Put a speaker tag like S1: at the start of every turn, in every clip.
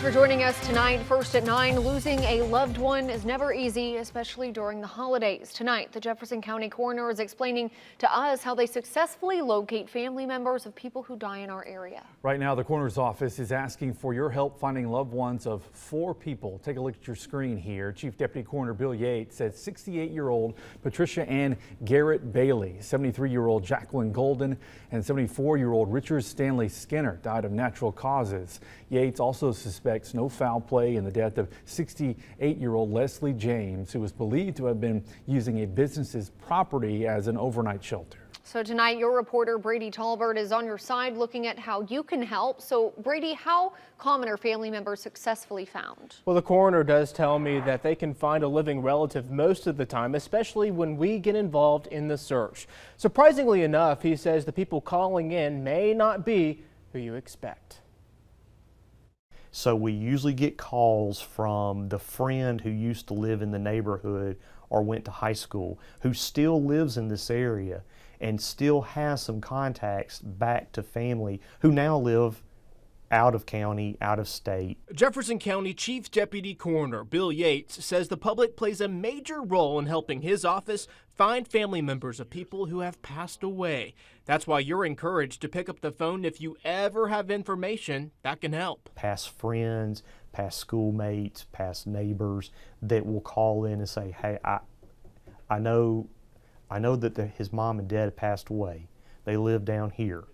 S1: Thanks for joining us tonight. First at 9, losing a loved one is never easy, especially during the holidays. Tonight, the Jefferson County Coroner is explaining to us how they successfully locate family members of people who die in our area.
S2: Right now, the coroner's office is asking for your help finding loved ones of 4 people. Take a look at your screen here. Chief Deputy Coroner Bill Yates said 68-year-old Patricia Ann Garrett Bailey, 73-year-old Jacqueline Golden, and 74-year-old Richard Stanley Skinner died of natural causes. Yates also suspects no foul play in the death of 68-year-old Leslie James, who was believed to have been using a business's property as an overnight shelter.
S1: So tonight, your reporter Brady Talbert is on your side looking at how you can help. So Brady, how common are family members successfully found?
S3: Well, the coroner does tell me that they can find a living relative most of the time, especially when we get involved in the search. Surprisingly enough, he says the people calling in may not be who you expect.
S4: So we usually get calls from the friend who used to live in the neighborhood or went to high school, who still lives in this area and still has some contacts back to family who now live out of county, out of state.
S3: Jefferson County Chief Deputy Coroner Bill Yates says the public plays a major role in helping his office find family members of people who have passed away. That's why you're encouraged to pick up the phone if you ever have information that can help.
S4: Past friends, past schoolmates, past neighbors that will call in and say, hey, I know that his mom and dad have passed away. They live down here,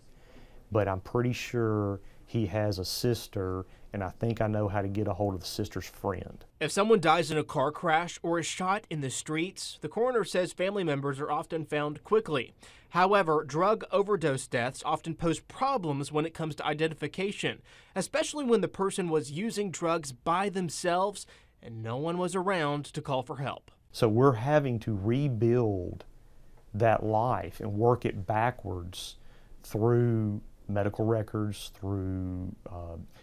S4: but I'm pretty sure he has a sister, and I think I know how to get a hold of the sister's friend.
S3: If someone dies in a car crash or is shot in the streets, the coroner says family members are often found quickly. However, drug overdose deaths often pose problems when it comes to identification, especially when the person was using drugs by themselves and no one was around to call for help.
S4: So we're having to rebuild that life and work it backwards through medical records, through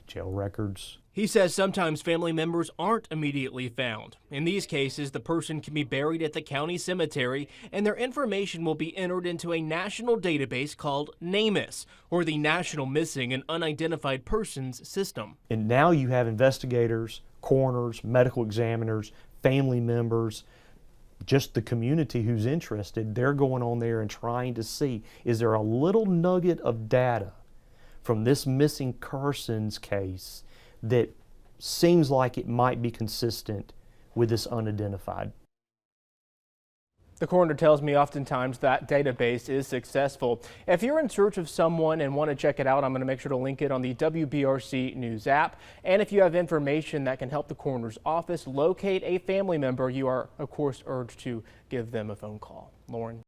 S4: jail records.
S3: He says sometimes family members aren't immediately found. In these cases, the person can be buried at the county cemetery and their information will be entered into a national database called NamUs, or the National Missing and Unidentified Persons System.
S4: And now you have investigators, coroners, medical examiners, family members, just the community who's interested. They're going on there and trying to see, is there a little nugget of data from this missing person's case that seems like it might be consistent with this unidentified.
S3: The coroner tells me oftentimes that database is successful. If you're in search of someone and want to check it out, I'm going to make sure to link it on the WBRC News app. And if you have information that can help the coroner's office locate a family member, you are, of course, urged to give them a phone call. Lauren.